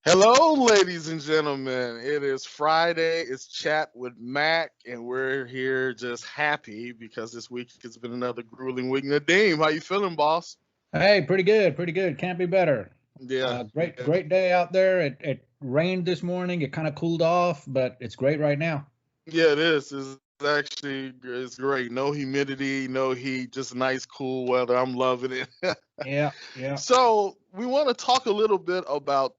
Hello, ladies and gentlemen. It is Friday. It's Chat with Mac, and we're here just happy because this week has been another grueling week. Nadeem, how you feeling, boss? Hey, pretty good, pretty good. Can't be better. Yeah, Great, yeah, great day out there. It rained this morning. It kind of cooled off, but it's great right now. yeah. It is. It's great. No humidity, no heat, just nice, cool weather. I'm loving it. Yeah, yeah. So we want to talk a little bit about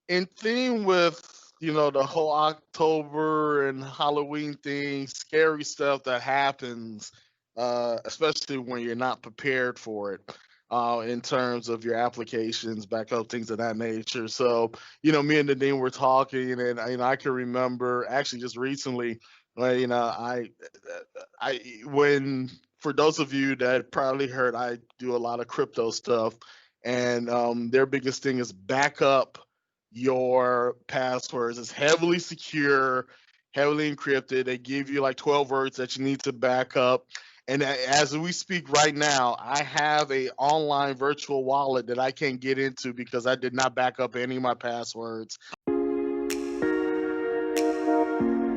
in theme with the whole October and Halloween thing, scary stuff that happens, especially when you're not prepared for it. In terms of your applications, backup things of that nature. So, me and Nadine were talking, and I can remember actually just recently, I when for those of you that probably heard, I do a lot of crypto stuff, and their biggest thing is backup your passwords. It's heavily secure, heavily encrypted. They give you like 12 words that you need to back up. And as we speak right now, I have a online virtual wallet that I can't get into because I did not back up any of my passwords.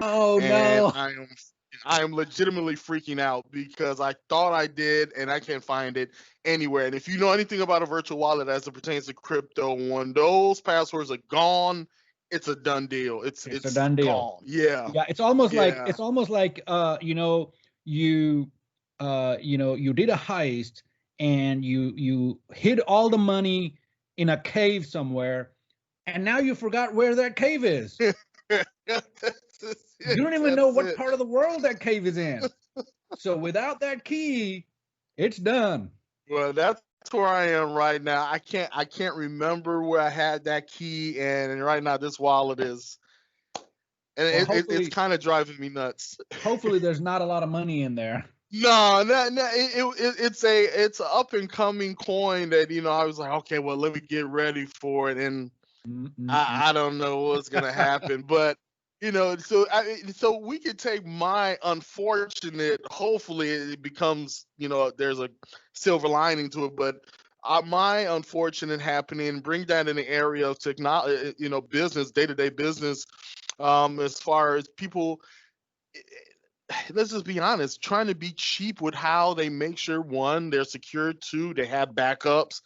Oh And no. I am legitimately freaking out because I thought I did and I can't find it anywhere. And if you know anything about a virtual wallet as it pertains to crypto, when those passwords are gone, it's a done deal. It's It's a it's done deal. gone. Yeah. Yeah, it's almost like Yeah. it's almost like you you did a heist and you hid all the money in a cave somewhere, and now you forgot where that cave is. That's You it. don't even know That's what it. part of the world that cave is in. So without that key, it's done. Well, that's where I am right now. I can't remember where I had that key, and right now this wallet is, and Well, it's hopefully, kind of driving me nuts. hopefully there's not a lot of money in there. No, no, it's an up and coming coin that I was like, okay, well, let me get ready for it, and Mm-mm-mm. I don't know what's gonna happen, but so we could take my unfortunate. Hopefully, it becomes there's a silver lining to it, but my unfortunate happening, bring that in the area of technology, business, day to day business, as far as people, let's just be honest, trying to be cheap with how they make sure, one, they're secure, two, they have backups,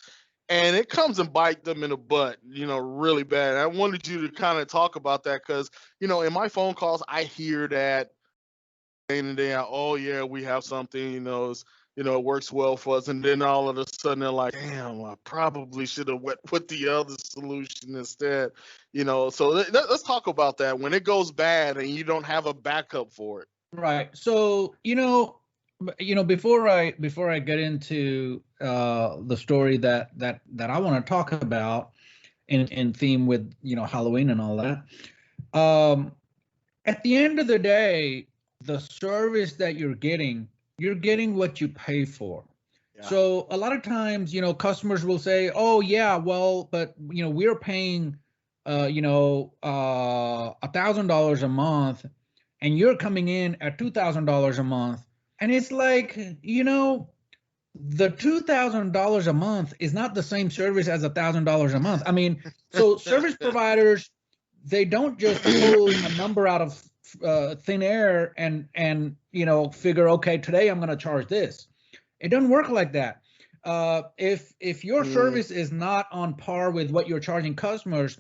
and it comes and bite them in the butt, really bad. I wanted you to kind of talk about that because, in my phone calls, I hear that day in and day out. Oh yeah, we have something, it works well for us, and then all of a sudden they're like, damn, I probably should have went with the other solution instead, So let's talk about that when it goes bad and you don't have a backup for it. Right. So, before I get into the story that I want to talk about in theme with Halloween and all that. Um, at the end of the day, the service that you're getting what you pay for. Yeah. So a lot of times, customers will say, "Oh yeah, well, but we're paying, $1,000 a month, and you're coming in at $2,000 a month," and it's like, the $2,000 a month is not the same service as $1,000 a month. I mean, so service providers, they don't just pull a number out of thin air and figure, okay, today I'm going to charge this. It doesn't work like that. If your Mm, service is not on par with what you're charging customers,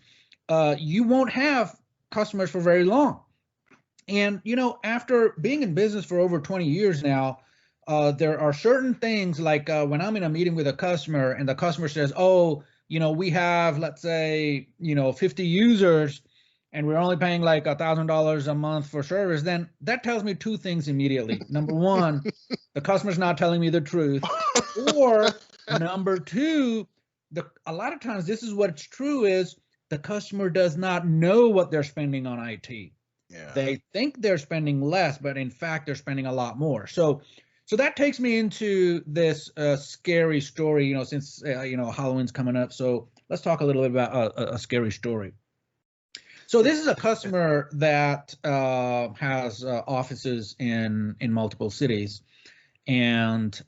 you won't have customers for very long. And after being in business for over 20 years now, there are certain things like when I'm in a meeting with a customer and the customer says, "Oh, we have, let's say, 50 users, and we're only paying like $1,000 a month for service," then that tells me two things immediately. Number one, the customer's not telling me the truth, or number two, a lot of times this is what's true is the customer does not know what they're spending on IT. yeah. They think they're spending less, but in fact they're spending a lot more. So that takes me into this scary story. Since Halloween's coming up, so let's talk a little bit about a scary story. So this is a customer that has offices in multiple cities, and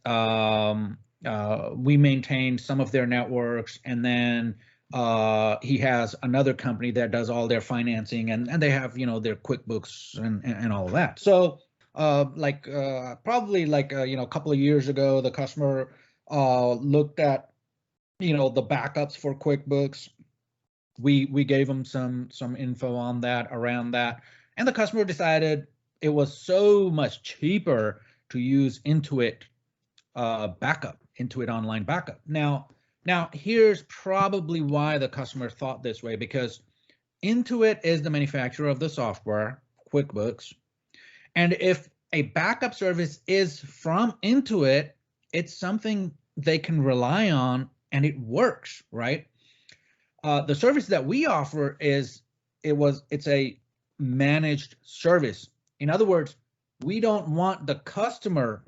we maintain some of their networks, and then He has another company that does all their financing, and they have, their QuickBooks and all of that. So probably a couple of years ago, the customer looked at the backups for QuickBooks. We gave them some info on that, around that, and the customer decided it was so much cheaper to use Intuit backup, Intuit Online Backup. Now here's probably why the customer thought this way, because Intuit is the manufacturer of the software, QuickBooks, and if a backup service is from Intuit, it's something they can rely on and it works, right? The service that we offer it's a managed service. In other words, we don't want the customer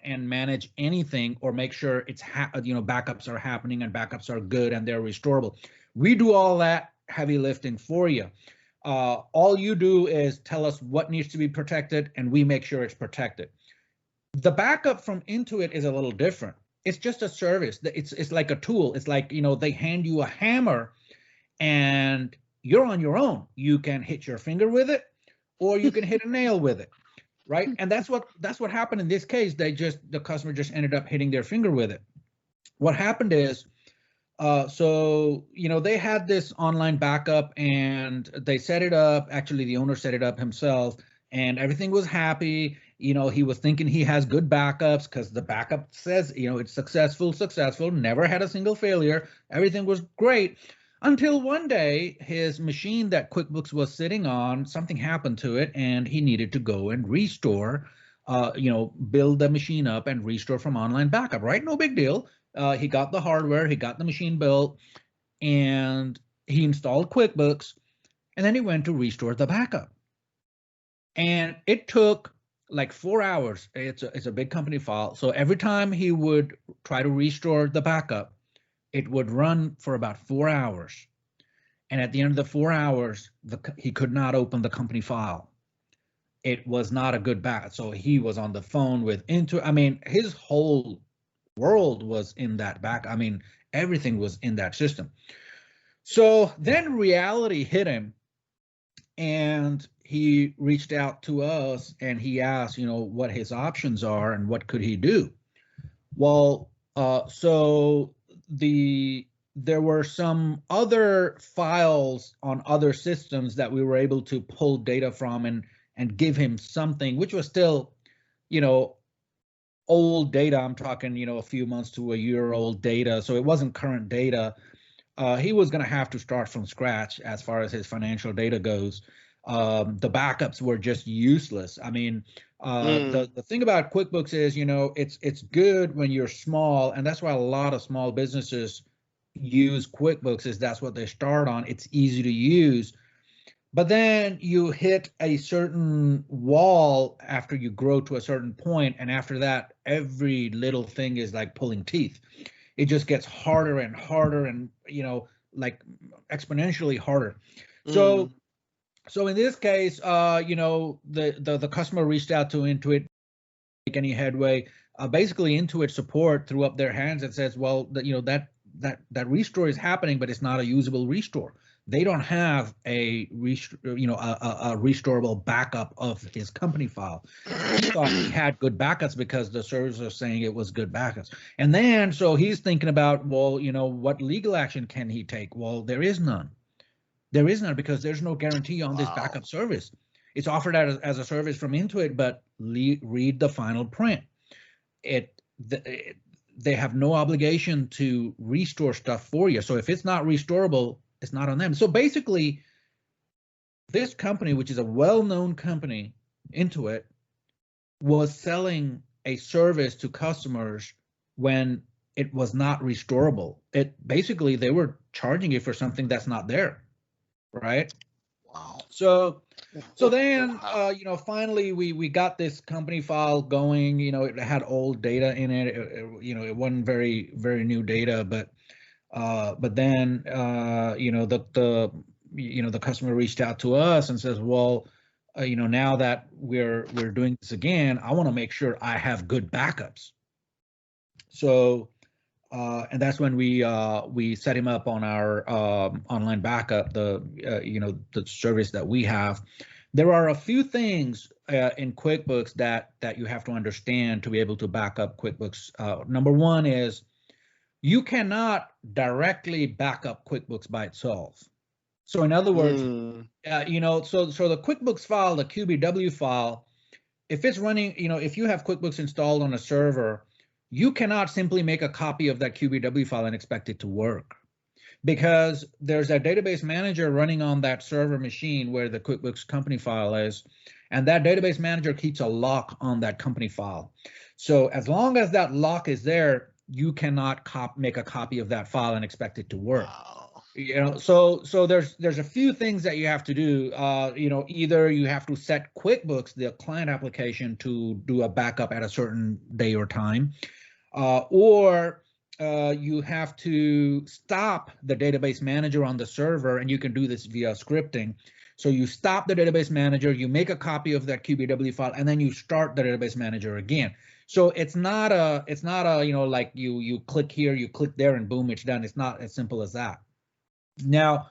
and manage anything or make sure backups are happening and backups are good and they're restorable. We do all that heavy lifting for you. All you do is tell us what needs to be protected and we make sure it's protected. The backup from Intuit is a little different. It's just a service. It's like a tool. It's like, they hand you a hammer and you're on your own. You can hit your finger with it or you can hit a nail with it. Right. And that's what happened in this case. The customer just ended up hitting their finger with it. What happened is, they had this online backup and they set it up. Actually, the owner set it up himself and everything was happy. He was thinking he has good backups because the backup says, it's successful, never had a single failure. Everything was great. Until one day, his machine that QuickBooks was sitting on, something happened to it, and he needed to go and restore, build the machine up and restore from online backup, right? No big deal. He got the hardware, he got the machine built, and he installed QuickBooks, and then he went to restore the backup. And it took like 4 hours. It's a big company file. So every time he would try to restore the backup, it would run for about 4 hours. And at the end of the 4 hours, he could not open the company file. It was not a good backup. So he was on the phone with his whole world was in that backup. Everything was in that system. So then reality hit him and he reached out to us and he asked, what his options are and what could he do. Well, there were some other files on other systems that we were able to pull data from and give him something, which was still, old data. I'm talking, a few months to a year old data. So it wasn't current data. He was going to have to start from scratch as far as his financial data goes. The backups were just useless. The thing about QuickBooks is, it's good when you're small, and that's why a lot of small businesses use QuickBooks. Is that's what they start on. It's easy to use, but then you hit a certain wall after you grow to a certain point, and after that, every little thing is like pulling teeth. It just gets harder and harder, and like exponentially harder. So in this case, the customer reached out to Intuit, make any headway. Basically, Intuit support threw up their hands and says, well, that restore is happening, but it's not a usable restore. They don't have a restorable backup of his company file. He thought he had good backups because the servers are saying it was good backups. And then so he's thinking about, well, what legal action can he take? Well, there is none. There is none because there's no guarantee on this backup service. It's offered as a service from Intuit, but read the final print. They have no obligation to restore stuff for you. So if it's not restorable, it's not on them. So basically, this company, which is a well-known company, Intuit, was selling a service to customers when it was not restorable. Basically, they were charging you for something that's not there. Right. Wow. So then, finally we got this company file going. It had old data in it. It wasn't very, very new data, but then, the customer reached out to us and says, well, now that we're doing this again, I want to make sure I have good backups. So And that's when we set him up on our online backup, the the service that we have. There are a few things in QuickBooks that you have to understand to be able to back up QuickBooks. Number one is you cannot directly back up QuickBooks by itself. So in other words, so the QuickBooks file, the QBW file, if it's running, if you have QuickBooks installed on a server, you cannot simply make a copy of that QBW file and expect it to work, because there's a database manager running on that server machine where the QuickBooks company file is, and that database manager keeps a lock on that company file. So as long as that lock is there, you cannot make a copy of that file and expect it to work. Wow. So there's a few things that you have to do. Either you have to set QuickBooks, the client application, to do a backup at a certain day or time, or you have to stop the database manager on the server, and you can do this via scripting. So you stop the database manager, you make a copy of that QBW file, and then you start the database manager again. So it's not a like you click here, you click there, and boom, it's done. It's not as simple as that. Now,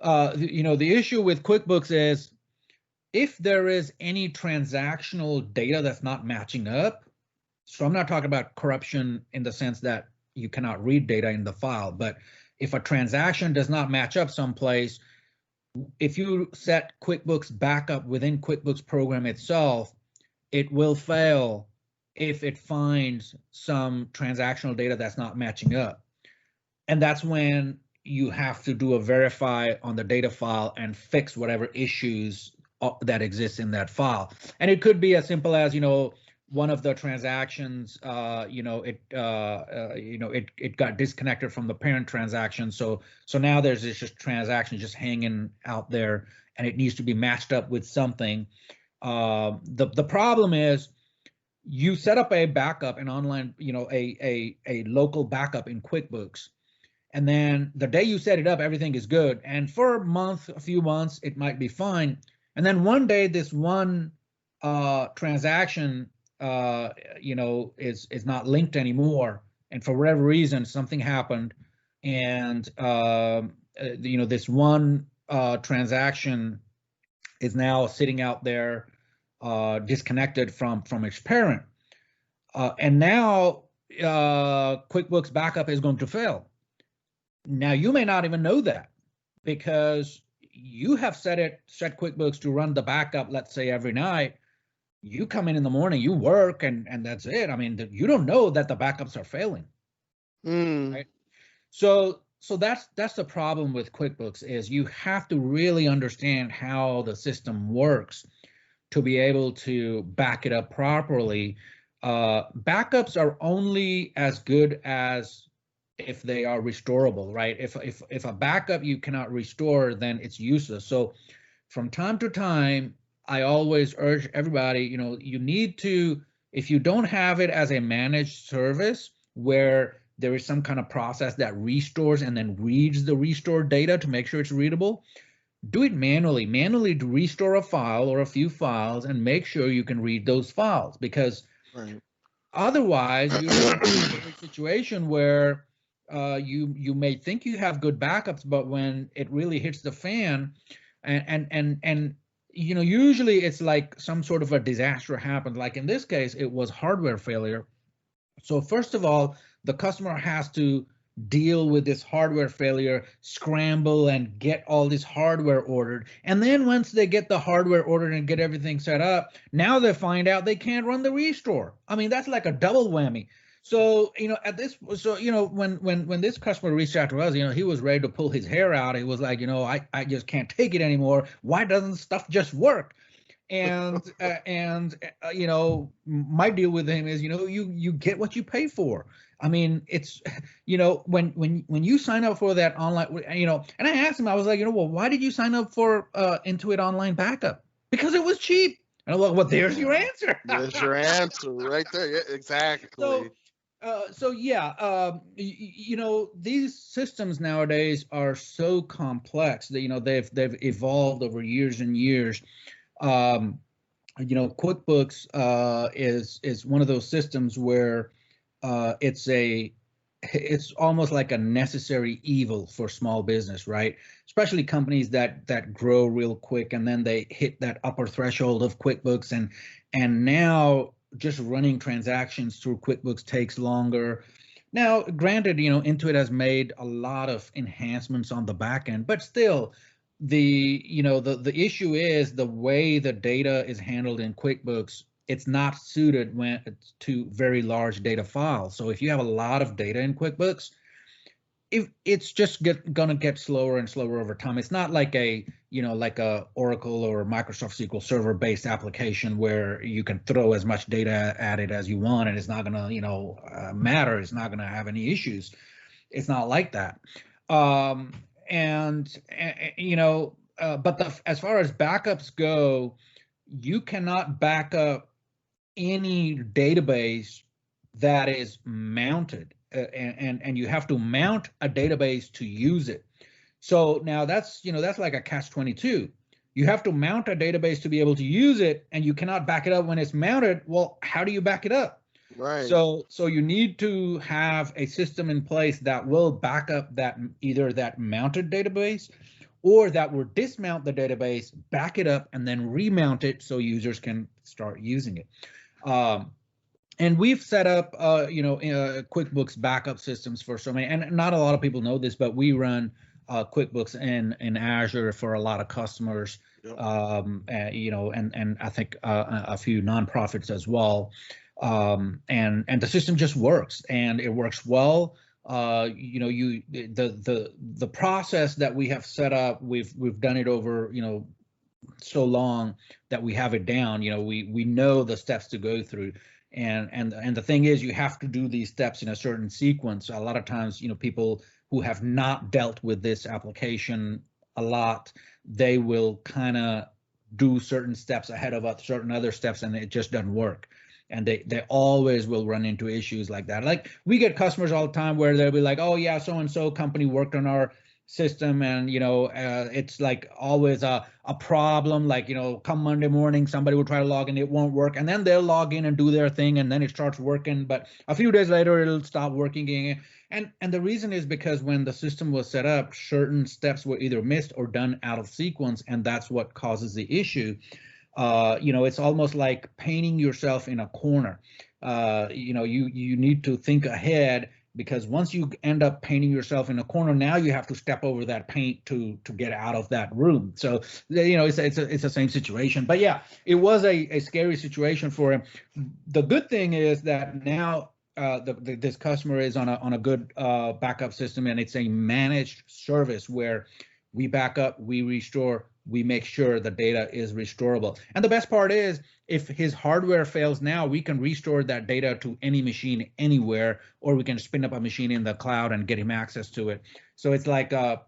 the issue with QuickBooks is if there is any transactional data that's not matching up. So I'm not talking about corruption in the sense that you cannot read data in the file, but if a transaction does not match up someplace, if you set QuickBooks backup within QuickBooks program itself, it will fail if it finds some transactional data that's not matching up. And that's when you have to do a verify on the data file and fix whatever issues that exist in that file. And it could be as simple as, one of the transactions, it got disconnected from the parent transaction. So now there's this just transaction just hanging out there, and it needs to be matched up with something. The problem is you set up a backup, an online, a local backup in QuickBooks. And then the day you set it up, everything is good. And for a few months, it might be fine. And then one day, this one transaction, is not linked anymore. And for whatever reason, something happened. And, this one transaction is now sitting out there disconnected from its parent. And now QuickBooks backup is going to fail. Now, you may not even know that because you have set QuickBooks to run the backup, let's say, every night. You come in the morning, you work, and that's it. I mean, you don't know that the backups are failing. Right? So that's the problem with QuickBooks, is you have to really understand how the system works to be able to back it up properly. Backups are only as good as if they are restorable, right? If a backup you cannot restore, then it's useless. So from time to time, I always urge everybody, you need to, if you don't have it as a managed service where there is some kind of process that restores and then reads the restored data to make sure it's readable, do it manually. Manually restore a file or a few files and make sure you can read those files, because otherwise you're in a situation where you may think you have good backups, but when it really hits the fan, and usually it's like some sort of a disaster happened. Like in this case, it was hardware failure. So first of all, the customer has to deal with this hardware failure, scramble and get all this hardware ordered. And then once they get the hardware ordered and get everything set up, now they find out they can't run the restore. I mean, that's like a double whammy. So, when this customer reached out to us, he was ready to pull his hair out. He was like, I just can't take it anymore. Why doesn't stuff just work? And my deal with him is, you get what you pay for. I mean, it's, when you sign up for that online, and I asked him, I was like, well, why did you sign up for Intuit Online Backup? Because it was cheap. And I'm like, well, there's your answer. There's your answer right there. Yeah, exactly. These systems nowadays are so complex that they've evolved over years and years. QuickBooks is one of those systems where it's a it's almost like a necessary evil for small business, right? Especially companies that grow real quick and then they hit that upper threshold of QuickBooks, and now just running transactions through QuickBooks takes longer. Now, granted, Intuit has made a lot of enhancements on the back end, but still, the issue is the way the data is handled in QuickBooks. It's not suited to very large data files. So if you have a lot of data in QuickBooks, if it's just gonna get slower and slower over time. It's not like a Oracle or Microsoft SQL Server based application where you can throw as much data at it as you want and it's not gonna matter. It's not gonna have any issues. It's not like that. Um, but as far as backups go, you cannot back up any database that is mounted, and you have to mount a database to use it. So now that's like a catch 22. You have to mount a database to be able to use it, and you cannot back it up when it's mounted. Well, how do you back it up? Right. So you need to have a system in place that will back up either that mounted database, or that will dismount the database, back it up, and then remount it so users can start using it. And we've set up, QuickBooks backup systems for so many, and not a lot of people know this, but we run QuickBooks in Azure for a lot of customers, Yep. And I think a few nonprofits as well. And the system just works, and it works well. The process that we have set up, we've done it over so long that we have it down. We know the steps to go through, and the thing is, you have to do these steps in a certain sequence. A lot of times, people who have not dealt with this application a lot, they will kind of do certain steps ahead of certain other steps, and it just doesn't work. And they always will run into issues like that. Like, we get customers all the time where they'll be like, oh yeah, so and so company worked on our system, and it's like always a problem. Like, come Monday morning, somebody will try to log in, it won't work, and then they'll log in and do their thing, and then it starts working, but a few days later it'll stop working again. And the reason is because when the system was set up, certain steps were either missed or done out of sequence, and that's what causes the issue. It's almost like painting yourself in a corner. You need to think ahead, because once you end up painting yourself in a corner, now you have to step over that paint to get out of that room. So it's the same situation. But yeah, it was a scary situation for him. The good thing is that now this customer is on a good backup system, and it's a managed service where we back up, we restore, we make sure the data is restorable. And the best part is, if his hardware fails now, we can restore that data to any machine anywhere, or we can spin up a machine in the cloud and get him access to it. So it's like, so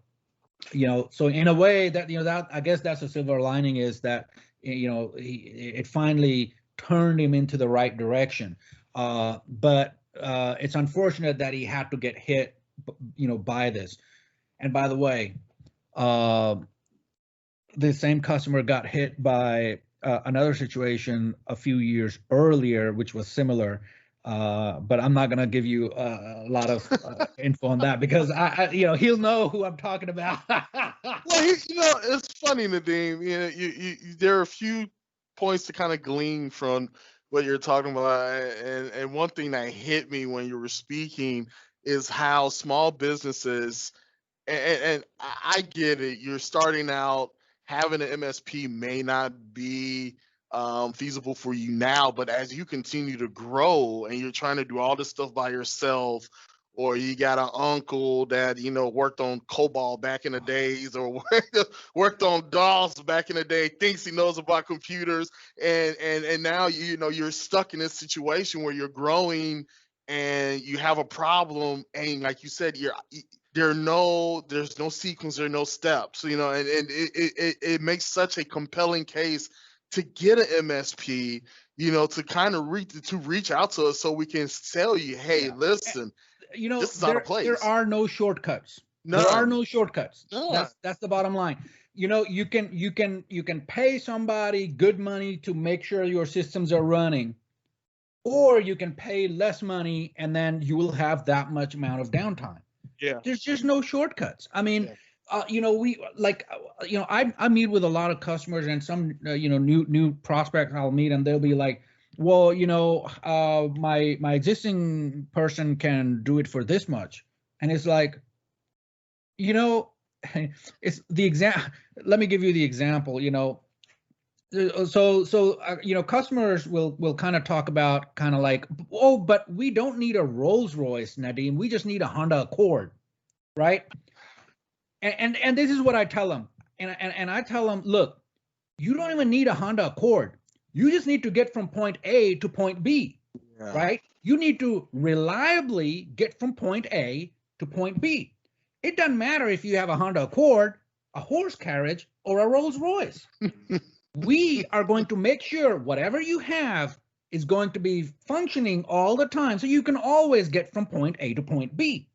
in a way that I guess that's a silver lining, is that it finally turned him into the right direction. But it's unfortunate that he had to get hit, by this. And by the way, the same customer got hit by another situation a few years earlier, which was similar. But I'm not going to give you a lot of info on that, because he'll know who I'm talking about. Well, it's funny, Nadeem. There are a few points to kind of glean from what you're talking about, and one thing that hit me when you were speaking is how small businesses, and I get it. You're starting out, having an MSP may not be feasible for you now, but as you continue to grow and you're trying to do all this stuff by yourself, or you got an uncle that worked on COBOL back in the days, or worked on DOS back in the day, thinks he knows about computers, and now you're stuck in this situation where you're growing and you have a problem, and like you said, there's no sequence, there are no steps, and it makes such a compelling case to get an MSP, to kind of reach out to us so we can tell you, hey, Yeah. Listen, this is out of place. There are no shortcuts. None. There are no shortcuts. None. That's the bottom line. You can pay somebody good money to make sure your systems are running, or you can pay less money and then you will have that much amount of downtime. Yeah. There's just no shortcuts. I mean, Yeah. we like, I meet with a lot of customers and some, new prospects I'll meet, and they'll be like, well, my existing person can do it for this much, and it's like, you know, it's the exam. Let me give you the example. Customers will kind of talk about kind of like, oh, but we don't need a Rolls Royce, Nadine. We just need a Honda Accord, right? And this is what I tell them. And I tell them, look, you don't even need a Honda Accord. You just need to get from point A to point B, Yeah. right? You need to reliably get from point A to point B. It doesn't matter if you have a Honda Accord, a horse carriage, or a Rolls Royce. We are going to make sure whatever you have is going to be functioning all the time, so you can always get from point A to point B.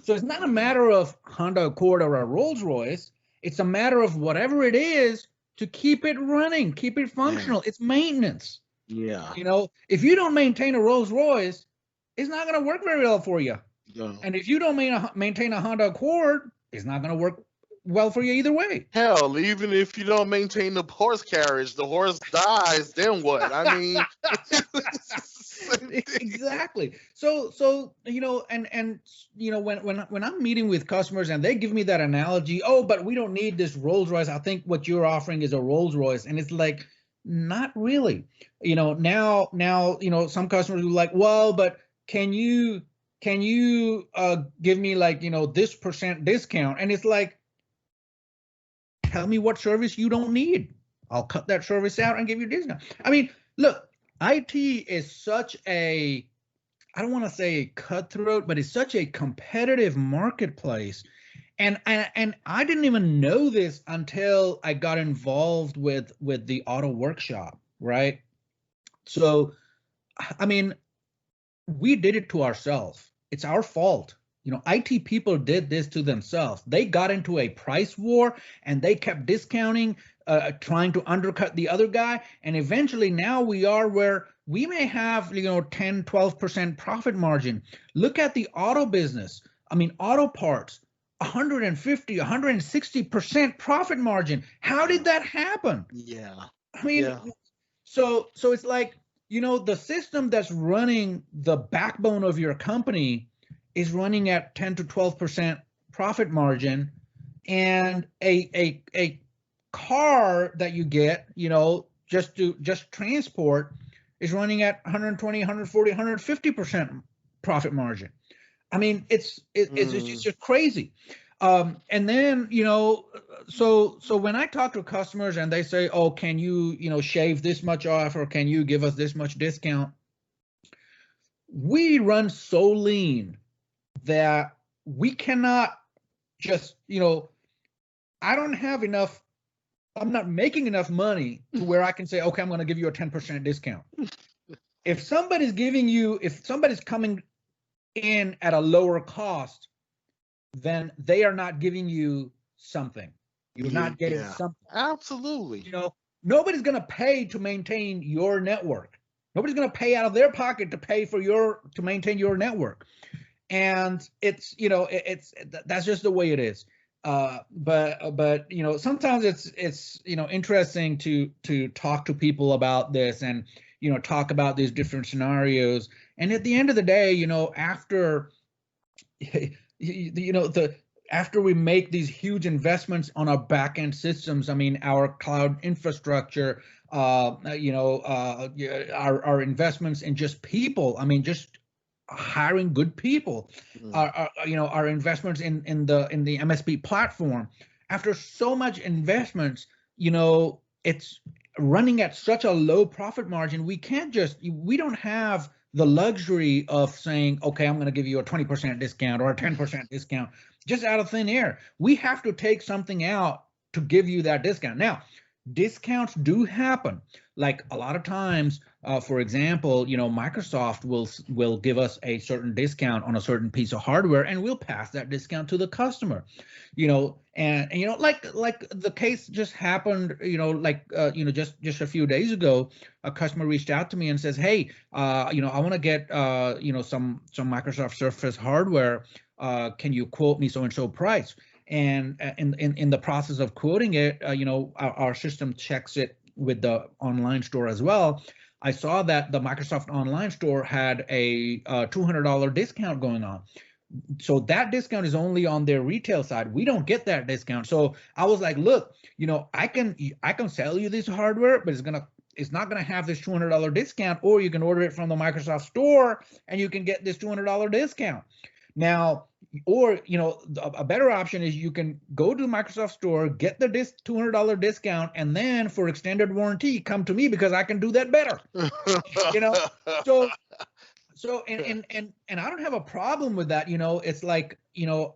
So it's not a matter of Honda Accord or a Rolls Royce. It's a matter of whatever it is to keep it running, keep it functional. It's maintenance. Yeah. If you don't maintain a Rolls Royce, it's not going to work very well for you. No. And if you don't maintain a Honda Accord, it's not going to work well for you either way. Hell, even if you don't maintain the horse carriage, the horse dies, then what? I mean, exactly. So when I'm meeting with customers and they give me that analogy, oh, but we don't need this Rolls Royce. I think what you're offering is a Rolls Royce, and it's like, not really. Now some customers are like, well, but can you give me like this percent discount? And it's like, tell me what service you don't need. I'll cut that service out and give you a discount. I mean, look, IT is such a, I don't want to say cutthroat, but it's such a competitive marketplace. And I didn't even know this until I got involved with the auto workshop, right? So, I mean, we did it to ourselves. It's our fault. IT people did this to themselves. They got into a price war and they kept discounting, trying to undercut the other guy. And eventually now we are where we may have, 10, 12% profit margin. Look at the auto business. I mean, auto parts, 150, 160% profit margin. How did that happen? Yeah. I mean, so it's like, the system that's running the backbone of your company is running at 10 to 12% profit margin, and a car that you get, just transport is running at 120, 140, 150% profit margin. I mean, it's just crazy. And then, so when I talk to customers and they say, oh, can you, shave this much off, or can you give us this much discount? We run so lean that we cannot just, I don't have enough, I'm not making enough money to where I can say, okay, I'm going to give you a 10% discount. If somebody's coming in at a lower cost, then they are not giving you something. You're not getting something. Absolutely. Nobody's going to pay to maintain your network. Nobody's going to pay out of their pocket to pay to maintain your network. And it's that's just the way it is. But sometimes it's interesting to talk to people about this and talk about these different scenarios. And at the end of the day, after after we make these huge investments on our back-end systems, I mean, our cloud infrastructure, our investments in just people, I mean, just hiring good people, our investments in the MSP platform. After so much investments, it's running at such a low profit margin. We don't have the luxury of saying, okay, I'm going to give you a 20% discount or a 10% discount just out of thin air. We have to take something out to give you that discount. Now, discounts do happen. Like a lot of times, for example, Microsoft will give us a certain discount on a certain piece of hardware, and we'll pass that discount to the customer. And like the case just happened. Just a few days ago, a customer reached out to me and says, "Hey, I want to get some Microsoft Surface hardware. Can you quote me so and so price?" And in the process of quoting it, our system checks it with the online store as well. I saw that the Microsoft online store had a $200 discount going on. So that discount is only on their retail side. We don't get that discount. So I was like, look, I can sell you this hardware, but it's not gonna have this $200 discount, or you can order it from the Microsoft store and you can get this $200 discount. Now, or a better option is you can go to the Microsoft store, get the $200 discount, and then for extended warranty, come to me because I can do that better. So and I don't have a problem with that. It's like,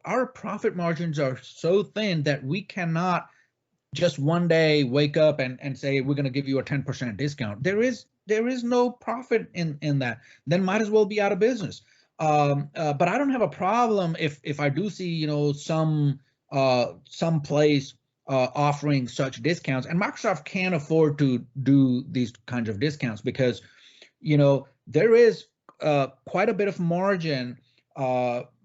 our profit margins are so thin that we cannot just one day wake up and say we're going to give you a 10% discount. There is no profit in that. Then might as well be out of business. But I don't have a problem if I do see some place offering such discounts, and Microsoft can't afford to do these kinds of discounts because there is quite a bit of margin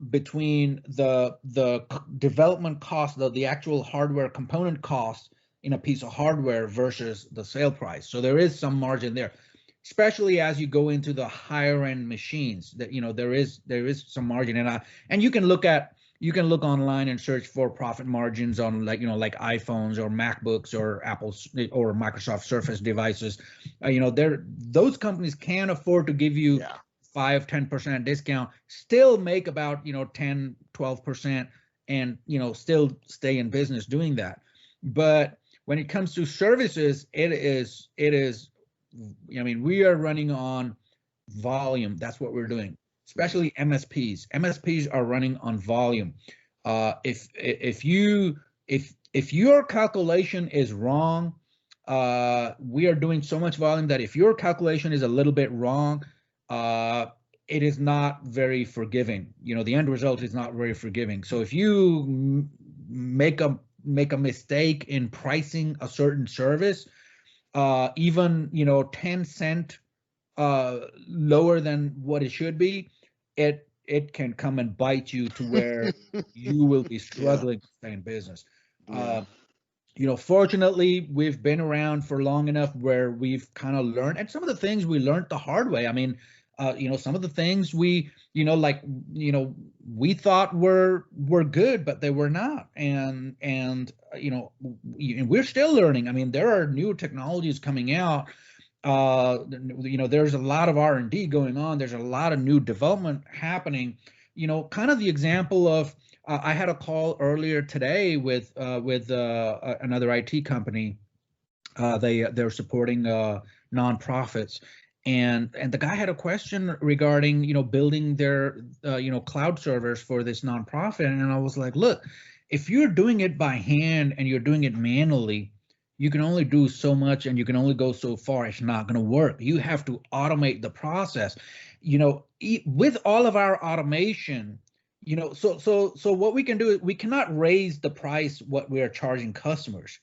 between the development cost, the actual hardware component cost in a piece of hardware versus the sale price. So there is some margin there, especially as you go into the higher end machines. That there is some margin, and you can look online and search for profit margins on like iPhones or MacBooks or Apple's or Microsoft Surface devices. Those companies can afford to give you 5-10% discount, still make about 10-12%, and still stay in business doing that. But when it comes to services, it is we are running on volume. That's what we're doing, especially MSPs. MSPs are running on volume. If your calculation is wrong, we are doing so much volume that if your calculation is a little bit wrong, it is not very forgiving. The end result is not very forgiving. So if you make a mistake in pricing a certain service, even 10 cent lower than what it should be, it can come and bite you to where you will be struggling to stay in business. Fortunately, we've been around for long enough where we've kind of learned, and some of the things we learned the hard way. I mean, some of the things we thought were good, but they were not, and we're still learning. I mean, there are new technologies coming out. There's a lot of R&D going on. There's a lot of new development happening. Kind of the example of. I had a call earlier today with another IT company. They're supporting nonprofits, and the guy had a question regarding building their cloud servers for this nonprofit, and I was like, look, if you're doing it by hand and you're doing it manually, you can only do so much and you can only go so far. It's not going to work. You have to automate the process. With all of our automation. So what we can do is we cannot raise the price what we are charging customers.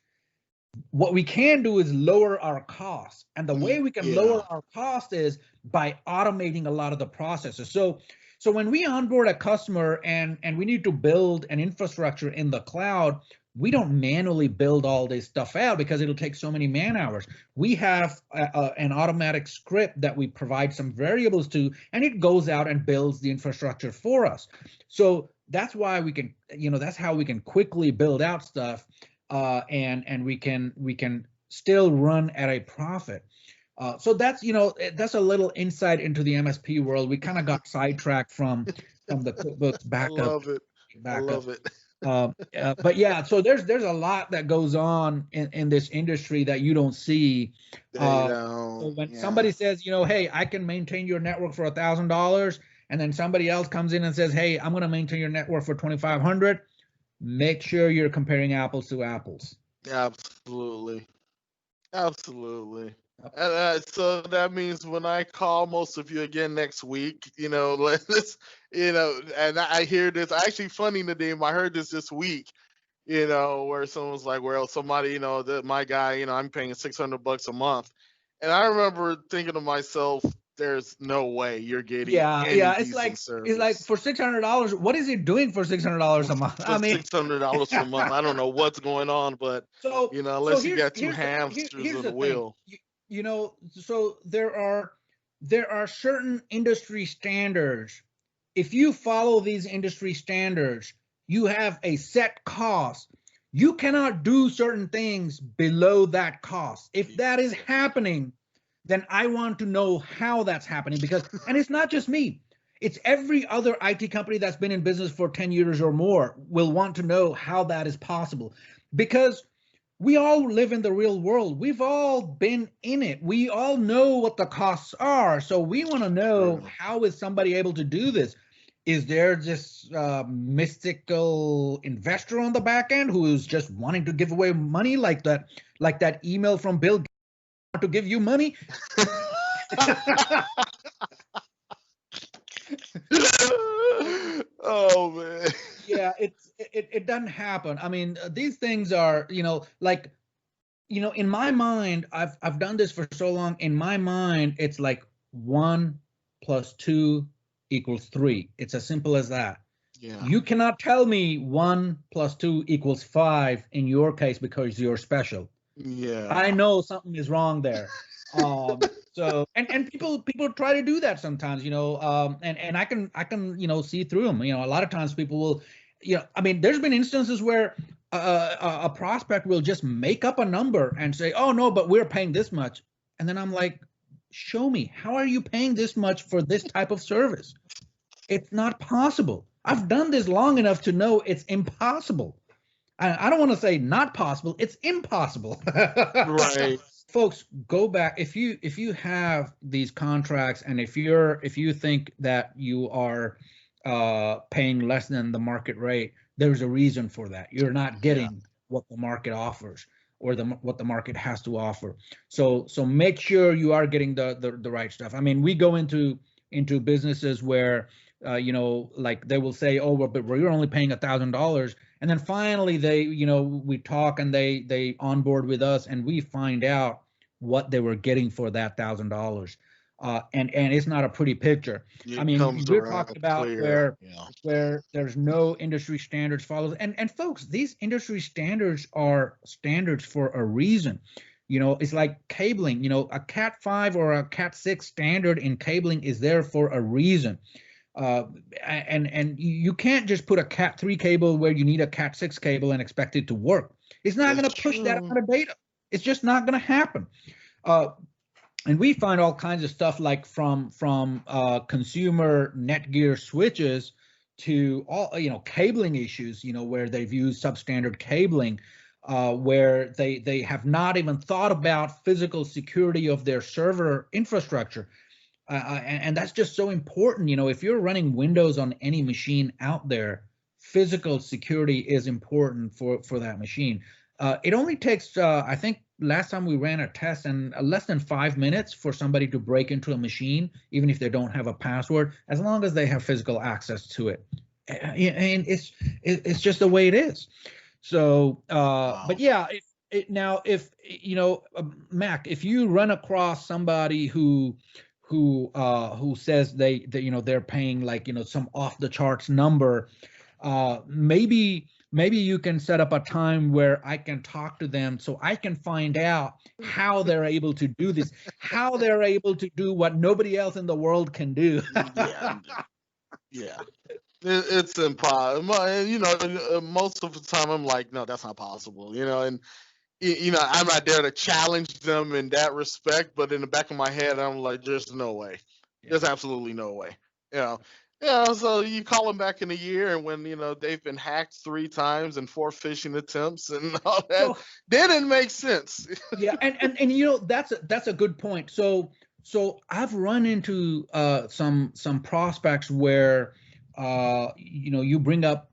What we can do is lower our costs, and the way we can lower our cost is by automating a lot of the processes. So when we onboard a customer and we need to build an infrastructure in the cloud, we don't manually build all this stuff out because it'll take so many man hours. We have an automatic script that we provide some variables to, and it goes out and builds the infrastructure for us. So that's why we can, that's how we can quickly build out stuff, and we can still run at a profit. So that's a little insight into the MSP world. We kind of got sidetracked from the QuickBooks backup. I love it. I love it. But yeah, so there's a lot that goes on in this industry that you don't see. So when somebody says, hey, I can maintain your network for $1,000, and then somebody else comes in and says, hey, I'm going to maintain your network for $2,500, make sure you're comparing apples to apples. Absolutely. Absolutely. And so that means when I call most of you again next week, let's, and I hear this. Actually, funny, Nadeem, I heard this week. Where someone's like, well, somebody, my guy, I'm paying $600 a month, and I remember thinking to myself, there's no way you're getting Yeah, any yeah. decent It's like service for $600, what is he doing for $600 a month? for I mean, $600 per month. I don't know what's going on, but so unless you here's got two hamsters here's in the the thing. wheel. So there are certain industry standards. If you follow these industry standards, you have a set cost. You cannot do certain things below that cost. If that is happening, then I want to know how that's happening, because, and it's not just me, it's every other IT company that's been in business for 10 years or more will want to know how that is possible, because we all live in the real world. We've all been in it. We all know what the costs are. So we want to know, True. how is somebody able to do this? Is there this mystical investor on the back end who's just wanting to give away money, like that email from Bill Gates to give you money? Oh man. Yeah, it doesn't happen. I mean, these things are, like, in my mind, I've done this for so long. In my mind, it's like 1 + 2 = 3. It's as simple as that. Yeah. You cannot tell me 1 + 2 = 5 in your case because you're special. I Yeah. know something is wrong there. So, and people try to do that sometimes, and I can see through them. A lot of times people will, I mean, there's been instances where a prospect will just make up a number and say, "Oh no, but we're paying this much," and then I'm like, "Show me, how are you paying this much for this type of service? It's not possible. I've done this long enough to know it's impossible. I don't want to say not possible, it's impossible." Right. Folks, go back. If you have these contracts, and if you think that you are paying less than the market rate, there's a reason for that. You're not Yeah. getting what the market offers, or what the market has to offer. So make sure you are getting the right stuff. I mean, we go into businesses where like they will say, "Oh, well, but we're only paying $1,000," and then finally we talk, and they onboard with us, and we find out what they were getting for that $1,000. And it's not a pretty picture. I It mean, comes we're talking around about clear. where Yeah. where there's no industry standards followed. And folks, these industry standards are standards for a reason. It's like cabling. A Cat 5 or a Cat 6 standard in cabling is there for a reason. uh, and you can't just put a Cat 3 cable where you need a Cat 6 cable and expect it to work. It's not going That's to push that true. amount of data. It's just not going to happen. uh, and we find all kinds of stuff, like from consumer Netgear switches to all cabling issues, where they've used substandard cabling, where they have not even thought about physical security of their server infrastructure. And that's just so important. If you're running Windows on any machine out there, physical security is important for that machine. It only takes, I think, last time we ran a test, and less than 5 minutes for somebody to break into a machine, even if they don't have a password, as long as they have physical access to it. And it's just the way it is. So, Wow. but yeah, now if Mac, if you run across somebody who says they're paying, like, some off the charts number, maybe you can set up a time where I can talk to them, so I can find out how they're able to do this, how they're able to do what nobody else in the world can do. Yeah. Yeah. It's impossible. Most of the time I'm like, no, that's not possible. And I'm not there to challenge them in that respect, but in the back of my head, I'm like, there's no way. Yeah. There's absolutely no way. You know. So you call them back in a year, and when they've been hacked 3 times and 4 phishing attempts and all that, So then it makes sense. yeah, and that's a good point. So I've run into some prospects where you bring up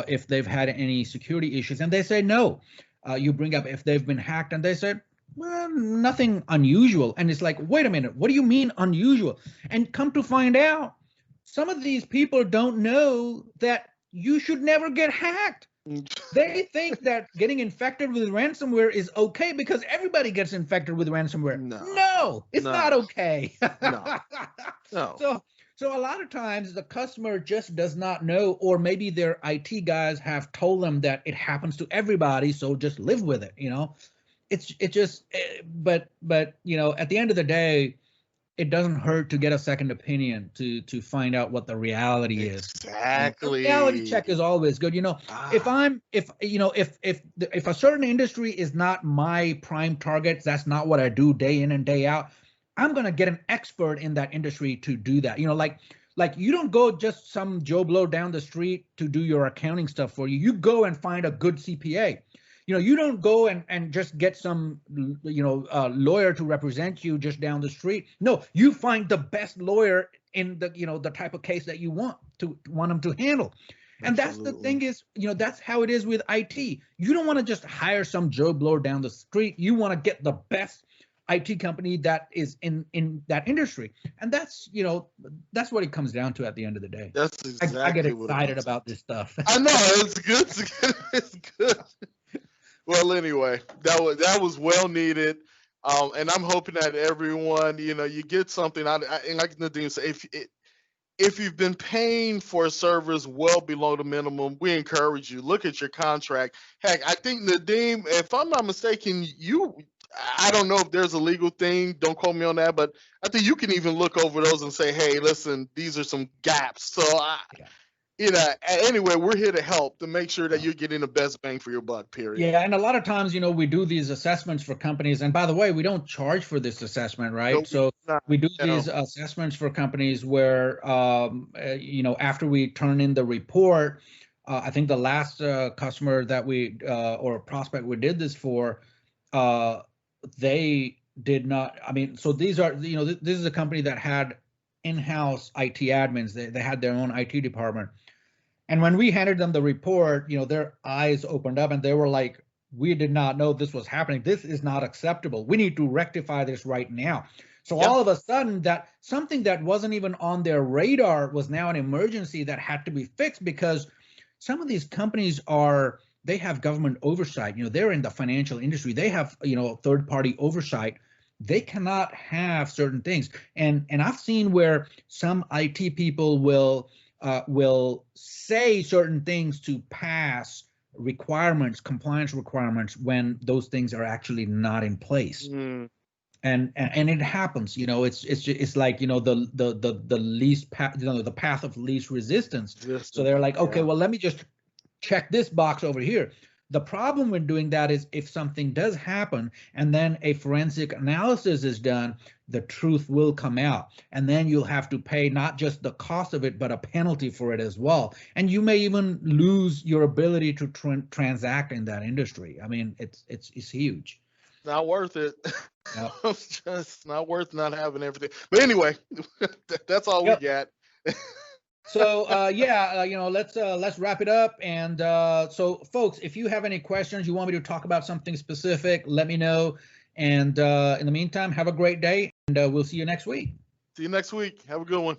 if they've had any security issues, and they say no. You bring up if they've been hacked, and they said well, nothing unusual. And it's like, wait a minute, what do you mean unusual? And come to find out, some of these people don't know that you should never get hacked. They think that getting infected with ransomware is okay because everybody gets infected with ransomware. No, No, it's not no, okay. no, no. So so a lot of times the customer just does not know, or maybe their IT guys have told them that it happens to everybody, so just live with it, you know. It just but you know, at the end of the day, it doesn't hurt to get a second opinion to find out what the reality is. You know, a reality Exactly. check is always good. You know, if Ah, I'm if you know if a certain industry is not my prime target, that's not what I do day in and day out. I'm gonna get an expert in that industry to do that. You know, like you don't go just some Joe Blow down the street to do your accounting stuff for you. You go and find a good CPA. You know, you don't go and just get some lawyer to represent you just down the street. No, you find the best lawyer in the the type of case that you want them to handle. And that's the absolutely. thing is, that's how it is with IT. You don't want to just hire some Joe Blow down the street. You want to get the best IT company that is in that industry. And that's what it comes down to at the end of the day. That's I get exactly what it excited comes down about to. this stuff. I know it's good. It's good. It's good. Well, anyway, that was well needed, and I'm hoping that everyone, you get something out. And like Nadine said, if you've been paying for a service well below the minimum, we encourage you look at your contract. Heck, I think Nadeem, if I'm not mistaken, I don't know if there's a legal thing. Don't quote me on that, but I think you can even look over those and say, hey, listen, these are some gaps. So Yeah. anyway, we're here to help to make sure that you're getting the best bang for your buck. Period. Yeah, and a lot of times, we do these assessments for companies. And by the way, we don't charge for this assessment, No, right? So not, we do no. these assessments for companies where, after we turn in the report, I think the last customer that we or prospect we did this for, uh, they did not. I mean, so these are, this is a company that had in-house IT admins. They had their own IT department. And when we handed them the report, their eyes opened up and they were like, we did not know this was happening. This is not acceptable. We need to rectify this right now. So Yeah. all of a sudden, that something that wasn't even on their radar was now an emergency that had to be fixed, because some of these companies they have government oversight. They're in the financial industry. They have, third party oversight. They cannot have certain things. And I've seen where some IT people will say certain things to pass requirements, compliance requirements, when those things are actually not in place. Mm, And it happens. It's like, the least path, the path of least resistance. So distance. they're like, okay, Yeah. well, let me just check this box over here. The problem with doing that is, if something does happen and then a forensic analysis is done, the truth will come out. And then you'll have to pay not just the cost of it, but a penalty for it as well. And you may even lose your ability to transact in that industry. I mean, it's huge. Not worth it. Yep. It's just not worth not having everything. But anyway, that's all we Yep. got. So yeah, let's wrap it up. And so, folks, if you have any questions, you want me to talk about something specific, let me know. And in the meantime, have a great day, and we'll see you next week. See you next week. Have a good one.